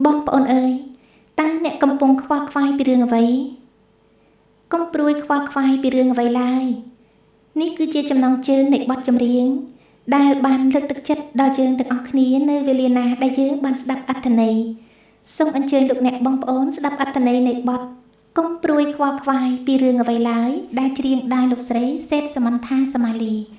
បងប្អូនអើយតើអ្នកកំពុងខ្វល់ខ្វាយពីរឿងអ្វីកុំព្រួយខ្វល់ខ្វាយពីរឿងអ្វីឡើយនេះគឺជាចំណងជើងនៃបទចម្រៀងដែលបានលើកទឹកចិត្តដល់យើងទាំងអស់គ្នានៅវេលាណាដែលយើងបានស្ដាប់អត្ថន័យសូមអញ្ជើញលោកអ្នកបងប្អូនស្ដាប់អត្ថន័យនៃបទកុំព្រួយខ្វល់ខ្វាយពីរឿងអ្វីឡើយដែលច្រៀងដោយលោកស្រីសេតសមន្ថាសមាលី